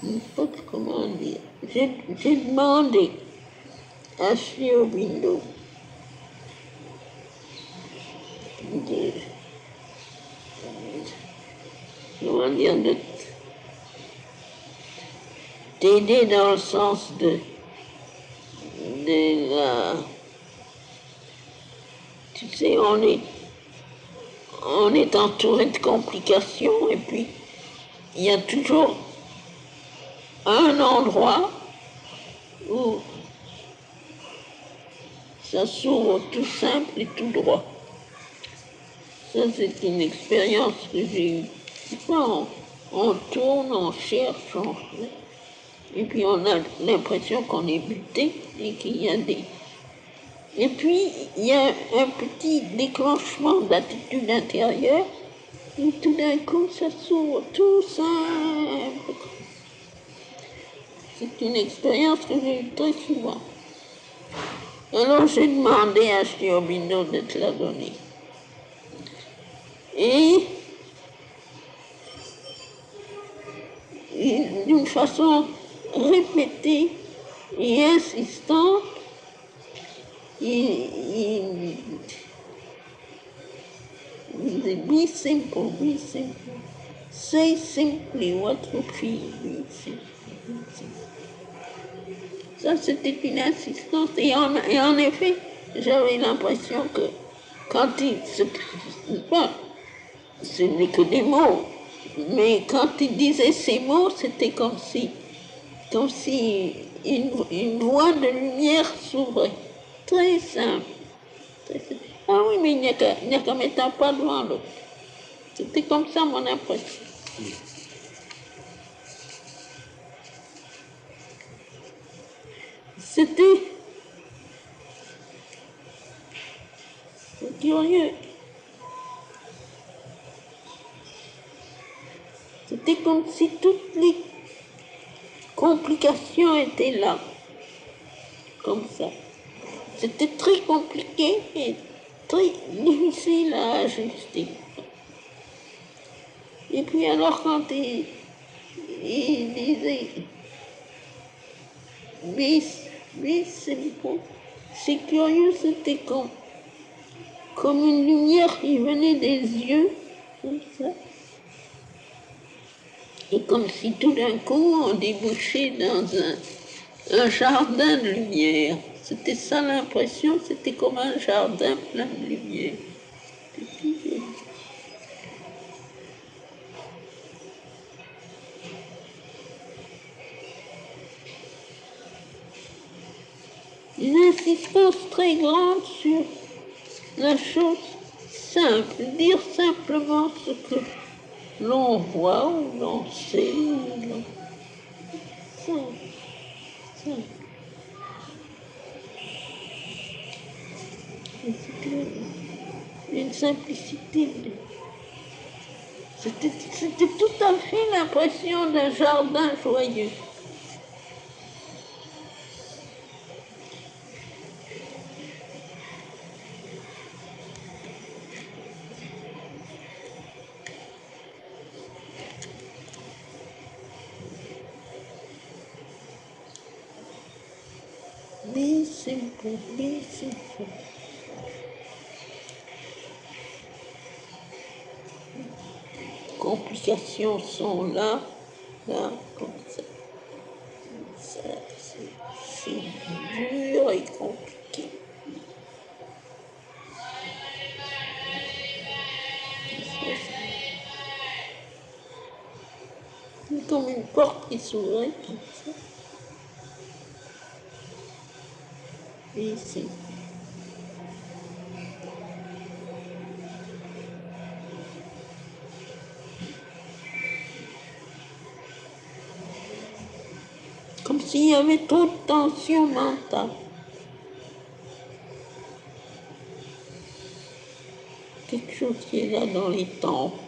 je ne sais pas comment dire. J'ai demandé à Sri Aurobindo comment dire, d'aider dans le sens de la... Tu sais, on est entouré de complications et puis il y a toujours un endroit où ça s'ouvre tout simple et tout droit. Ça, c'est une expérience que j'ai eue. On tourne, on cherche, et puis on a l'impression qu'on est buté et qu'il y a des... Et puis, il y a un petit déclenchement d'attitude intérieure et tout d'un coup, ça s'ouvre tout simple. C'est une expérience que j'ai eue très souvent. Alors, j'ai demandé à Sri Aurobindo de te la donner. Et d'une façon répétée et insistante, il dit, be simple, be simple. Say simply what you feel, be simple, be simple. Ça, c'était une insistance. Et en effet, j'avais l'impression que quand ce n'est que des mots, mais quand il disait ces mots, c'était comme si une voie de lumière s'ouvrait. Très simple. Très simple. Ah oui, mais il n'y a qu'à mettre un pas devant l'autre. C'était comme ça mon impression. C'était curieux. C'était comme si toutes les complications étaient là, comme ça. C'était très compliqué et très difficile à ajuster. Et puis alors quand il disait mais c'est curieux, c'était comme une lumière qui venait des yeux, comme ça. Et comme si tout d'un coup on débouchait dans un jardin de lumière. C'était ça l'impression, c'était comme un jardin plein de lumière. Une insistance très grande sur la chose simple, dire simplement ce que l'on voit ou l'on sait. Simple, simple. Une simplicité. C'était tout à fait l'impression d'un jardin joyeux. Be simple, be simple. Complications sont là, comme ça. C'est dur et compliqué. C'est comme une porte qui s'ouvrait, comme ça. Et ici. Comme s'il y avait trop de tension mentale. Quelque chose qui est là dans les tempes.